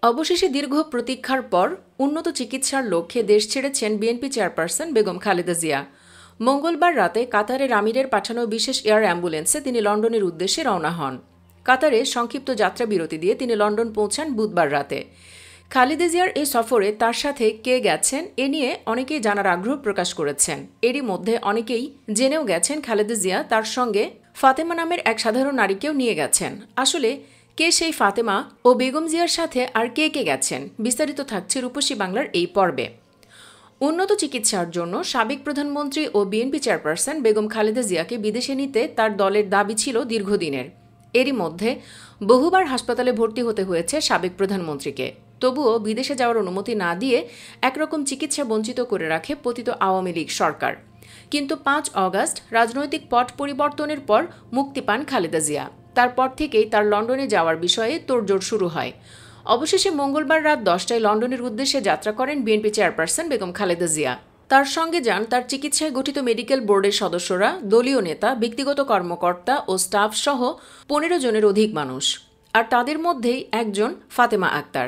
অবশেষে দীর্ঘ প্রতীক্ষার পর উন্নত চিকিৎসার লক্ষ্যে দেশ ছেড়েছেন বিএনপি চেয়ারপারসন বেগম খালেদা জিয়া। মঙ্গলবার রাতে কাতারের আমিরের পাঠানো বিশেষ এয়ার অ্যাম্বুলেন্সে তিনি লন্ডনের উদ্দেশ্যে রওনা হন। কাতারে সংক্ষিপ্ত যাত্রা বিরতি দিয়ে তিনি লন্ডন পৌঁছান বুধবার রাতে। খালেদা জিয়ার এই সফরে তার সাথে কে গেছেন এ নিয়ে অনেকেই জানার আগ্রহ প্রকাশ করেছেন। এরই মধ্যে অনেকেই জেনেও গেছেন খালেদা জিয়া তার সঙ্গে ফাতেমা নামের এক সাধারণ নারীকেও নিয়ে গেছেন। আসলে কে সেই ফাতেমা ও বেগম জিয়ার সাথে আর কে কে গেছেন, বিস্তারিত থাকছে রূপসী বাংলার এই পর্বে। উন্নত চিকিৎসার জন্য সাবেক প্রধানমন্ত্রী ও বিএনপি চেয়ারপারসন বেগম খালেদা জিয়াকে বিদেশে নিতে তার দলের দাবি ছিল দীর্ঘদিনের। এরই মধ্যে বহুবার হাসপাতালে ভর্তি হতে হয়েছে সাবেক প্রধানমন্ত্রীকে। তবুও বিদেশে যাওয়ার অনুমতি না দিয়ে একরকম চিকিৎসা বঞ্চিত করে রাখে পতিত আওয়ামী লীগ সরকার। কিন্তু ৫ অগাস্ট রাজনৈতিক পট পরিবর্তনের পর মুক্তি পান খালেদা জিয়া। তারপর থেকেই তার লন্ডনে যাওয়ার বিষয়ে তোড়জোড় শুরু হয়। অবশেষে মঙ্গলবার রাত ১০টায় লন্ডনের উদ্দেশ্যে যাত্রা করেন বিএনপি চেয়ারপারসন বেগম খালেদা জিয়া। তার সঙ্গে যান তার চিকিৎসায় গঠিত মেডিকেল বোর্ডের সদস্যরা, দলীয় নেতা, ব্যক্তিগত কর্মকর্তা ও স্টাফ সহ ১৫ জনের অধিক মানুষ। আর তাদের মধ্যেই একজন ফাতেমা আক্তার।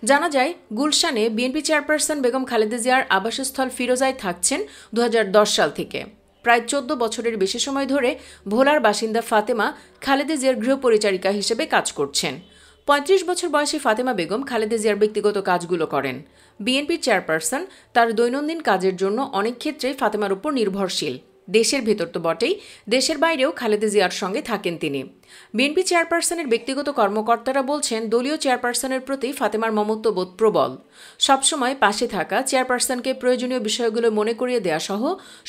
জানা যায়, গুলশানে বিএনপি চেয়ারপারসন বেগম খালেদা জিয়ার আবাসস্থল ফিরোজায় থাকছেন ২০১০ সাল থেকে। প্রায় ১৪ বছরের বেশি সময় ধরে ভোলার বাসিন্দা ফাতেমা খালেদা জিয়ার গৃহপরিচারিকা হিসেবে কাজ করছেন। ৩৫ বছর বয়সী ফাতেমা বেগম খালেদা জিয়ার ব্যক্তিগত কাজগুলো করেন। বিএনপির চেয়ারপারসন তার দৈনন্দিন কাজের জন্য অনেক ক্ষেত্রেই ফাতেমার উপর নির্ভরশীল। দেশের ভেতর তো বটেই, দেশের বাইরেও খালেদা জিয়ার সঙ্গে থাকেন তিনি। বিএনপি চেয়ারপারসনের ব্যক্তিগত কর্মকর্তারা বলছেন, দলীয় চেয়ারপারসনের প্রতি ফাতেমার মমত্ববোধ প্রবল। সবসময় পাশে থাকা, চেয়ারপারসনকে প্রয়োজনীয় বিষয়গুলো মনে করিয়ে দেওয়া সহ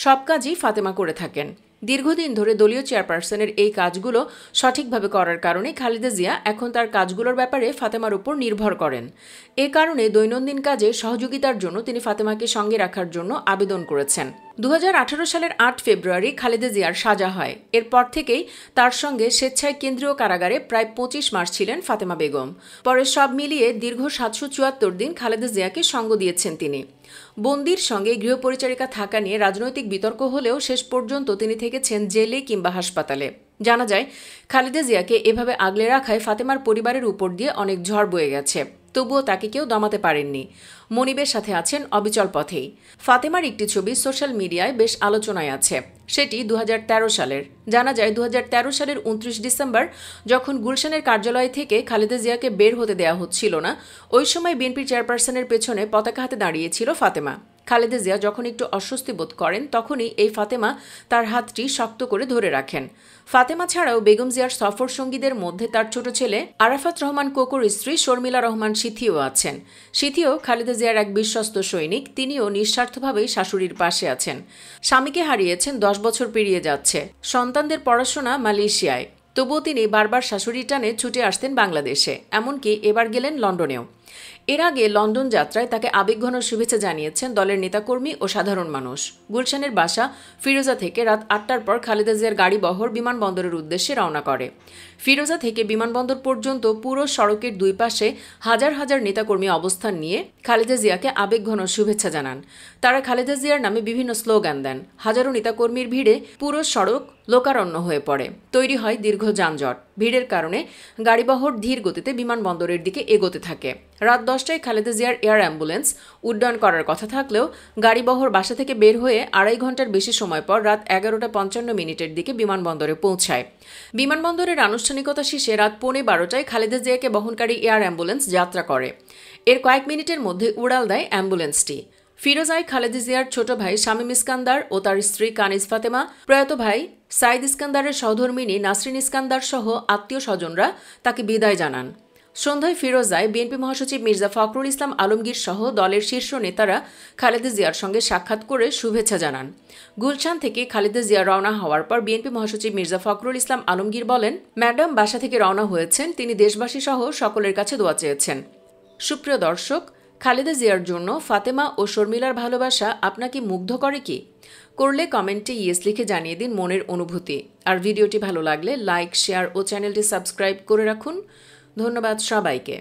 সব কাজই ফাতেমা করে থাকেন। দীর্ঘদিন ধরে দলীয় চেয়ারপারসনের এই কাজগুলো সঠিকভাবে করার কারণে খালেদা জিয়া এখন তার কাজগুলোর ব্যাপারে ফাতেমার উপর নির্ভর করেন। এ কারণে দৈনন্দিন কাজে সহযোগিতার জন্য তিনি ফাতেমাকে সঙ্গে রাখার জন্য আবেদন করেছেন। ২০১৮ সালের ৮ ফেব্রুয়ারি খালেদা জিয়ার সাজা হয়। এরপর থেকেই তার সঙ্গে স্বেচ্ছায় কেন্দ্রীয় কারাগারে প্রায় ২৫ মাস ছিলেন ফাতেমা বেগম। পরে সব মিলিয়ে দীর্ঘ ৭৭৪ দিন খালেদা জিয়াকে সঙ্গ দিয়েছেন তিনি। বন্দির সঙ্গে গৃহপরিচারিকা থাকা নিয়ে রাজনৈতিক বিতর্ক হলেও শেষ পর্যন্ত তিনি থেকেছেন জেলে কিংবা হাসপাতালে। জানা যায়, খালেদা জিয়াকে এভাবে আগলে রাখায় ফাতেমার পরিবারের উপর দিয়ে অনেক ঝড় বয়ে গেছে। তবুও তাকে কেউ দমাতে পারেননি। মনিবের সাথে আছেন অবিচল পথেই। ফাতেমার একটি ছবি সোশ্যাল মিডিয়ায় বেশ আলোচনায় আছে। সেটি ২০১৩ সালের। জানা যায়, ২০১৩ সালের ২৯ ডিসেম্বর যখন গুলশানের কার্যালয় থেকে খালেদা জিয়াকে বের হতে দেওয়া হচ্ছিল না, ওই সময় বিএনপি চেয়ারপারসনের পেছনে পতাকা হাতে দাঁড়িয়েছিল ফাতেমা। খালেদা জিয়া যখন একটু অস্বস্তি বোধ করেন, তখনই এই ফাতেমা তার হাতটি শক্ত করে ধরে রাখেন। ফাতেমা ছাড়াও বেগম জিয়ার সফর সঙ্গীদের মধ্যে তার ছোট ছেলে আরাফাত রহমান কোকোর স্ত্রী শর্মিলা রহমান সিথিও আছেন। সিথিও খালেদা জিয়ার এক বিশ্বস্ত সৈনিক। তিনিও নিঃস্বার্থভাবেই শাশুড়ির পাশে আছেন। স্বামীকে হারিয়েছেন ১০ বছর পেরিয়ে যাচ্ছে। সন্তানদের পড়াশোনা মালয়েশিয়ায়। তবুও তিনি বারবার শাশুড়ি টানে ছুটে আসতেন বাংলাদেশে। এমনকি এবার গেলেন লন্ডনেও। এর আগে লন্ডন যাত্রায় তাকে আবেগঘন শুভেচ্ছা জানিয়েছেন দলের নেতাকর্মী ও সাধারণ মানুষ। গুলশানের বাসা ফিরোজা থেকে রাত ৮টার পর খালেদা জিয়ার গাড়িবহর বিমানবন্দরের উদ্দেশ্যে রওনা করে। ফিরোজা থেকে বিমানবন্দর পর্যন্ত পুরো সড়কের দুই পাশে হাজার হাজার নেতাকর্মী অবস্থান নিয়ে খালেদা জিয়াকে আবেগঘন শুভেচ্ছা জানান। তারা খালেদা জিয়ার নামে বিভিন্ন স্লোগান দেন। হাজারো নেতাকর্মীর ভিড়ে পুরো সড়ক লোকারণ্য হয়ে পড়ে। তৈরি হয় দীর্ঘ যানজট। ভিড়ের কারণে গাড়িবহর ধীর গতিতে বিমানবন্দরের দিকে এগোতে থাকে। রাত ১০টায় খালেদা জিয়ার এয়ার অ্যাম্বুলেন্স উড্ডয়ন করার কথা থাকলেও গাড়িবহর বাসা থেকে বের হয়ে ২.৫ ঘন্টার বেশি সময় পর রাত ১১টা ৫৫ দিকে বিমানবন্দরে পৌঁছায়। বিমানবন্দরের আনুষ্ঠানিকতা শেষে রাত ১১:৩০টায় খালেদা জিয়াকে বহনকারী এয়ার অ্যাম্বুলেন্স যাত্রা করে। এর কয়েক মিনিটের মধ্যে উড়াল দেয় অ্যাম্বুলেন্সটি। ফিরোজায় খালেদা জিয়ার ছোট ভাই শামীম ইস্কান্দার ও তার স্ত্রী কানিজ ফাতেমা, প্রয়াত ভাই সাইদ ইস্কান্দারের সহধর্মিণী নাসরিন ইস্কান্দার সহ আত্মীয় স্বজনরা তাকে বিদায় জানান। সন্ধ্যায় ফিরোজায় বিএনপি মহাসচিব মির্জা ফখরুল ইসলাম আলমগীর সহ দলের শীর্ষ নেতারা খালেদা জিয়ার সঙ্গে সাক্ষাৎ করে শুভেচ্ছা জানান। গুলশান থেকে খালেদা জিয়া রওনা হওয়ার পর বিএনপি মহাসচিব মির্জা ফখরুল ইসলাম আলমগীর বলেন, ম্যাডাম বাসা থেকে রওনা হয়েছেন, তিনি দেশবাসী সহ সকলের কাছে দোয়া চেয়েছেন। সুপ্রিয় দর্শক, খালেদা জিয়ার জন্য ফাতেমা ও শর্মিলার ভালোবাসা আপনাকে মুগ্ধ করে কি? করলে কমেন্টে ইয়েস লিখে জানিয়ে দিন মনের অনুভূতি। আর ভিডিওটি ভালো লাগলে লাইক, শেয়ার ও চ্যানেলটি সাবস্ক্রাইব করে রাখুন। ধন্যবাদ সবাইকে।